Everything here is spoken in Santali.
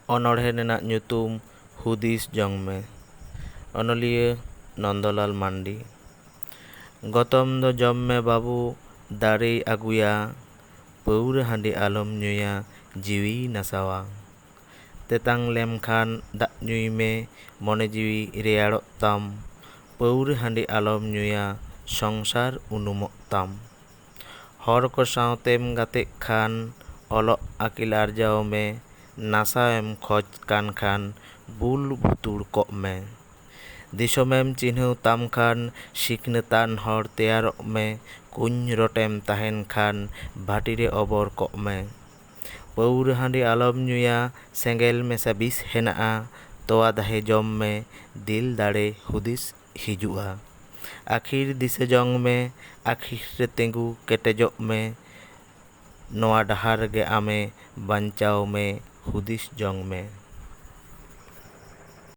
ᱚᱱᱚᱬᱦᱮ ᱨᱮᱱᱟᱜ ᱧᱩᱛᱩᱢ ᱦᱩᱫᱤᱥ ᱡᱚᱝ ᱢᱮ᱾ ᱚᱱᱚᱞᱤᱭᱟᱹ ᱱᱚᱱᱫᱚᱞᱟᱞ ᱢᱟᱱᱰᱤ᱾ ᱜᱚᱛᱚᱢ ᱫᱚ ᱡᱚᱢ ᱢᱮ ᱵᱟᱹᱵᱩ ᱫᱟᱲᱮᱭ ᱟᱹᱜᱩᱭᱟ, ᱯᱟᱹᱣᱨᱟᱹ ᱦᱟᱺᱰᱤ ᱟᱞᱚᱢ ᱧᱩᱭᱟ ᱡᱤᱣᱤᱭ ᱱᱟᱥᱟᱣᱟ᱾ ᱛᱮᱛᱟᱝ ᱞᱮᱢᱠᱷᱟᱱ ᱫᱟᱜ ᱧᱩᱭ ᱢᱮ ᱢᱚᱱᱮ ᱡᱤᱣᱤ ᱨᱮᱭᱟᱲᱚᱜ ᱛᱟᱢ, ᱯᱟᱹᱣᱨᱟᱹ ᱦᱟᱺᱰᱤ ᱟᱞᱚᱢ ᱧᱩᱭᱟ ᱥᱚᱝᱥᱟᱨ ᱩᱱᱩᱢᱚᱜ ᱛᱟᱢ᱾ ᱦᱚᱲ ᱠᱚ ᱥᱟᱶᱛᱮᱢ ᱜᱟᱛᱮᱜ ᱠᱷᱟᱱ ᱚᱞᱚᱜ ᱟᱹᱠᱤᱞ ᱟᱨᱡᱟᱣ ᱢᱮ, ᱱᱟᱥᱟᱣᱮᱢ ᱠᱷᱚᱡ ᱠᱟᱱ ᱠᱷᱟᱱ ᱵᱩᱞ ᱵᱩᱛᱩᱲ ᱠᱚᱜ ᱢᱮ᱾ ᱫᱤᱥᱚᱢᱮᱢ ᱪᱤᱱᱦᱟᱹᱣ ᱛᱟᱢ ᱠᱷᱟᱱ ᱥᱤᱠᱷᱱᱟᱹᱛᱟᱱ ᱦᱚᱲ ᱛᱮᱭᱟᱨᱚᱜ ᱢᱮ, ᱠᱩᱧ ᱨᱚᱴᱮᱢ ᱛᱟᱦᱮᱱ ᱠᱷᱟᱱ ᱵᱷᱟᱴᱤᱨᱮ ᱚᱵᱚᱨ ᱠᱚᱜ ᱢᱮ᱾ ᱯᱟᱹᱣᱨᱟᱹ ᱦᱟᱺᱰᱤ ᱟᱞᱚᱢ ᱧᱩᱭᱟ ᱥᱮᱸᱜᱮᱞ ᱢᱮᱥᱟ ᱵᱤᱥ ᱦᱮᱱᱟᱜᱼᱟ, ᱛᱚᱣᱟ ᱫᱟᱦᱮ ᱡᱚᱢ ᱢᱮ ᱫᱤᱞ ᱫᱟᱲᱮ ᱦᱩᱫᱤᱥ ᱦᱤᱡᱩᱜᱼᱟ᱾ ᱟᱹᱠᱷᱤᱨ ᱫᱤᱥᱟᱹ ᱡᱚᱝ ᱢᱮ, ᱟᱹᱠᱷᱤᱨ ᱨᱮ ᱛᱤᱸᱜᱩ ᱠᱮᱴᱮᱡᱚᱜ ᱢᱮ, ᱱᱚᱣᱟ ᱰᱟᱦᱟᱨ ᱜᱮ ᱟᱢᱮ ᱵᱟᱧᱪᱟᱣ ᱢᱮ ᱦᱩᱫᱤᱥ ᱡᱚᱝ ᱢᱮ᱾